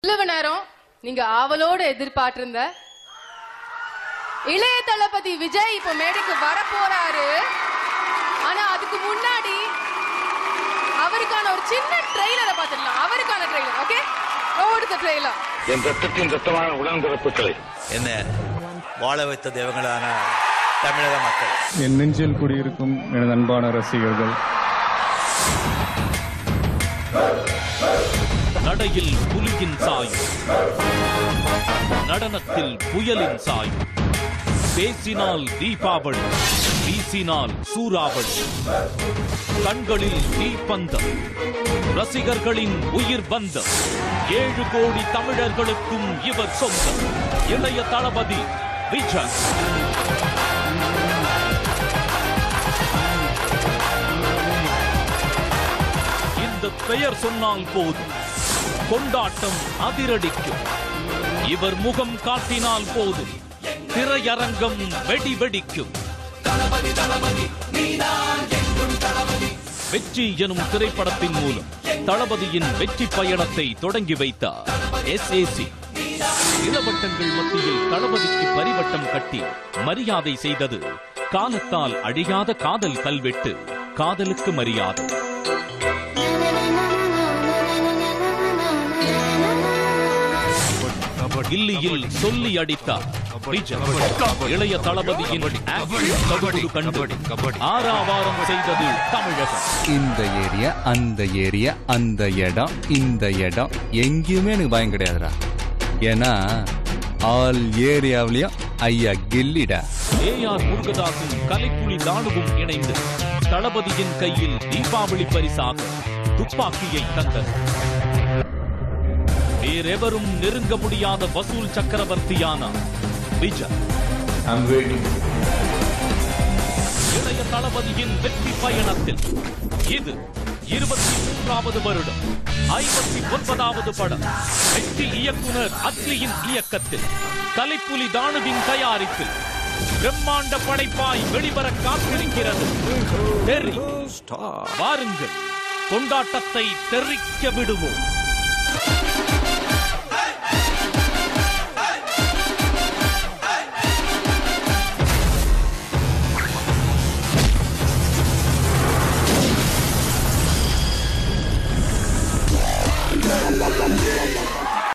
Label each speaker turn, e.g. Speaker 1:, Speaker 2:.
Speaker 1: இவ்வளவு நேரம் நீங்க ஆவலோடு எதிர்பார்த்திருந்த இளைய தளபதி விஜய் இப்ப மேடைக்கு வர போறாரு. ஆனா அதுக்கு முன்னாடி அவருக்கான ஒரு சின்ன ட்ரெய்லரை பார்த்துடலாம். அவருக்கான ட்ரெய்லர். ஓகே, ஓடு தி ட்ரெய்லர்.
Speaker 2: என் ரத்தத்தின் ரத்தமான உடன்பிறப்புகளை
Speaker 3: என்ன வாழ வைத்த தெய்வங்களான தமிழக மக்கள்,
Speaker 4: என் நெஞ்சில் குடியிருக்கும் எனது அன்பான ரசிகர்கள்,
Speaker 5: நடையில் புலியின் சாயும், நடனத்தில் புயலின் சாயும், பேசினால் தீபாவளி, வீசினால் சூறாவளி, கண்களில் தீப்பந்தம், ரசிகர்களின் உயிர் பந்தம், 7 கோடி தமிழர்களுக்கும் இவர் சொந்தம். இளைய தளபதி விஜய். இந்த பெயர் சொன்னால் போதும் கொண்டாட்டம் அதிரடிக்கும். இவர் முகம் காட்டினால் போதும் திரையரங்கம் வெடி வெடிக்கும். வெற்றி எனும் திரைப்படத்தின் மூலம் தளபதியின் வெற்றி பயணத்தை தொடங்கி வைத்தார் SAC. இளவட்டங்கள் மத்தியில் தளபதிக்கு பரிவட்டம் கட்டி மரியாதை செய்தது காலத்தால் அழியாத காதல் கல்வெட்டு. காதலுக்கு மரியாதை. கில்லியில் சொல்லி அடித்தார் இளைய தளபதியின் கண்டு ஆறாவாரம் செய்தது தமிழகம்.
Speaker 6: இந்த ஏரியா, அந்த ஏரியா, அந்த இடம், இந்த இடம் எங்கேயுமே எனக்கு பயம் கிடையாதுடா. ஏன்னா ஆல் ஏரியாவிலையும் ஐயா கில்லிடா.
Speaker 5: AR முருகதாசும் கலைப்புலி தானுவும் இணைந்து தளபதியின் கையில் தீபாவளி பரிசாக துப்பாக்கியை தந்தனர். வேறெவரும் நெருங்க முடியாத வசூல் சக்கரவர்த்தியான விஜய். இளைய தளபதியின் வெற்றி பயணத்தில் இது 23வது வருடம், 59வது படம். வெற்றி இயக்குனர் அட்லியின் இயக்கத்தில், கலைப்புலி தானுவின் தயாரிப்பில் பிரம்மாண்ட படைப்பாய் வெளிவர காத்திருக்கிறது தெறி. வாருங்கள், கொண்டாட்டத்தை தெறிக்க விடுவோம்.